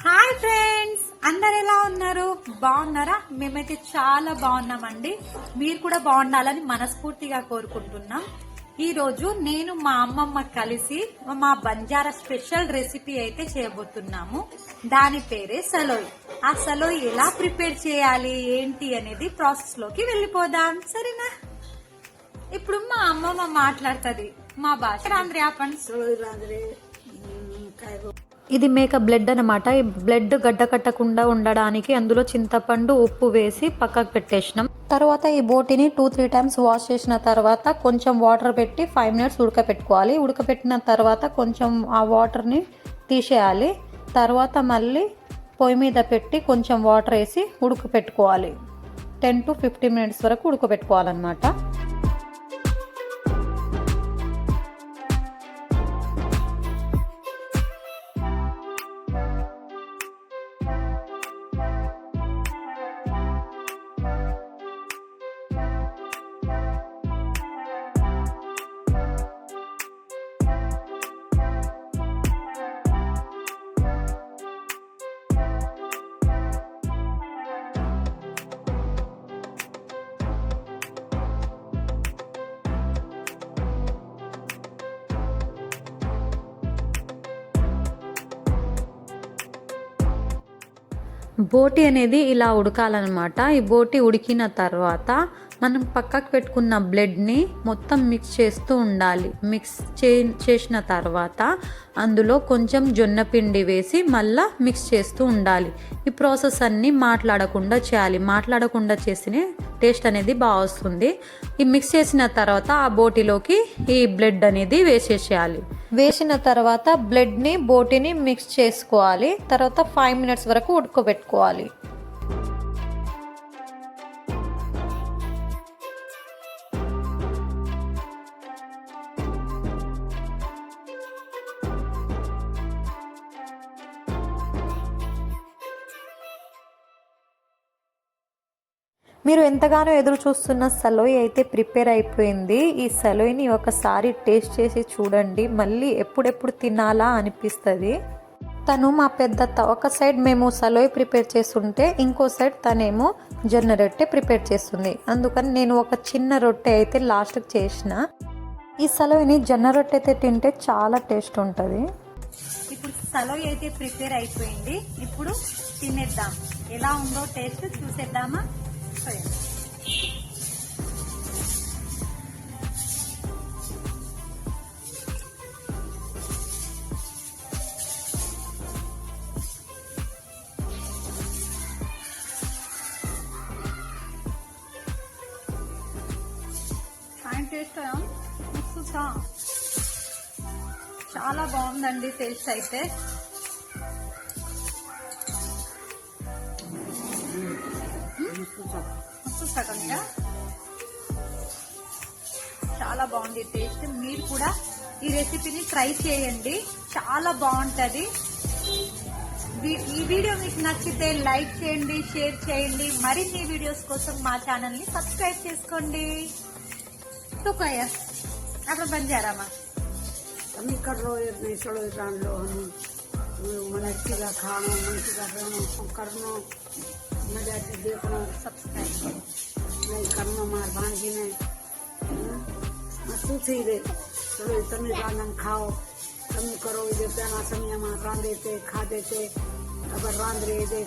Hi friends, అందరు ఎలా ఉన్నారు? బాగున్నారా? మేమైతే చాలా బాగున్నామండి. మీరు కూడా బాగుండాలని మనస్ఫూర్తిగా కోరుకుంటున్నాం. ఈ రోజు నేను మా అమ్మమ్మ కలిసి మా బంజారా స్పెషల్ రెసిపీ అయితే చేయబోతున్నాము. దాని పేరే సలోయ్. ఆ సలోయ్ ఎలా ప్రిపేర్ చేయాలి ఏంటి అనేది ప్రాసెస్ లోకి వెళ్ళిపోదాం, సరేనా? ఇప్పుడు మా అమ్మమ్మ మాట్లాడుతుంది మా భాష. రాంద్రి ఆపండి. ఇది మేక బ్లడ్ అనమాట. ఈ బ్లడ్ గడ్డ కట్టకుండా ఉండడానికి అందులో చింతపండు, ఉప్పు వేసి పక్కకు పెట్టేసినాం. తర్వాత ఈ బోటిని 2-3 టైమ్స్ వాష్ చేసిన తర్వాత కొంచెం వాటర్ పెట్టి 5 మినిట్స్ ఉడకపెట్టుకోవాలి. ఉడకపెట్టిన తర్వాత కొంచెం ఆ వాటర్ని తీసేయాలి. తర్వాత మళ్ళీ పొయ్యి మీద పెట్టి కొంచెం వాటర్ వేసి ఉడకపెట్టుకోవాలి. 10 to 15 మినిట్స్ వరకు ఉడకపెట్టుకోవాలన్నమాట. బోటి అనేది ఇలా ఉడకాలన్నమాట. ఈ బోటి ఉడికిన తర్వాత మనం పక్కకు పెట్టుకున్న బ్లడ్ని మొత్తం మిక్స్ చేస్తూ ఉండాలి. మిక్స్ చేసిన తర్వాత అందులో కొంచెం జొన్న పిండి వేసి మళ్ళీ మిక్స్ చేస్తూ ఉండాలి. ఈ ప్రాసెస్ అన్నీ మాట్లాడకుండా చేయాలి. మాట్లాడకుండా చేస్తేనే టేస్ట్ అనేది బాగా వస్తుంది. ఈ మిక్స్ చేసిన తర్వాత ఆ బోటిలోకి ఈ బ్లడ్ అనేది వేసేసేయాలి. వేసిన తర్వాత బ్లడ్ని బోటిని మిక్స్ చేసుకోవాలి. తర్వాత 5 మినిట్స్ వరకు ఉడకబెట్టుకోవాలి. మీరు ఎంతగానో ఎదురు చూస్తున్న సలోయ్ అయితే ప్రిపేర్ అయిపోయింది. ఈ సలోయ్ని ఒకసారి టేస్ట్ చేసి చూడండి, మళ్ళీ ఎప్పుడెప్పుడు తినాలా అనిపిస్తుంది. తను మా పెద్దత్త. ఒక సైడ్ మేము సలోయ్ ప్రిపేర్ చేస్తుంటే ఇంకో సైడ్ తనేమో జొన్న రొట్టె ప్రిపేర్ చేస్తుంది. అందుకని నేను ఒక చిన్న రొట్టె అయితే లాస్ట్కి చేసిన. ఈ సలోయ్ని జొన్న రొట్టె అయితే తింటే చాలా టేస్ట్ ఉంటుంది. ఇప్పుడు సలోయ్ అయితే ప్రిపేర్ అయిపోయింది. ఇప్పుడు తినేద్దాం. ఎలా ఉందో టేస్ట్ చూసేద్దామా? టేస్ట్ చాలా బాగుందండి. టేస్ట్ అయితే చాలా బాగుంది టేస్ట్. మీరు కూడా ఈ రెసిపీని ట్రై చేయండి, చాలా బాగుంటది. ఈ వీడియో మీకు నచ్చితే లైక్ చేయండి, షేర్ చేయండి. మరిన్ని వీడియోస్ కోసం మా ఛానల్ ని సబ్స్క్రైబ్ చేసుకోండి. तो क्या आप बंजारा में हम कर लो सड़ो जान लो हम मनसी का खाना मनसी का रहना करना मजा देखना सब्सक्राइब नहीं करना मार भांजी ने मस्तू थी दे चलो तमें रांधन खाओ तमें करो ये प्याना समय रांधे थे खा देते अगर रांध रहे थे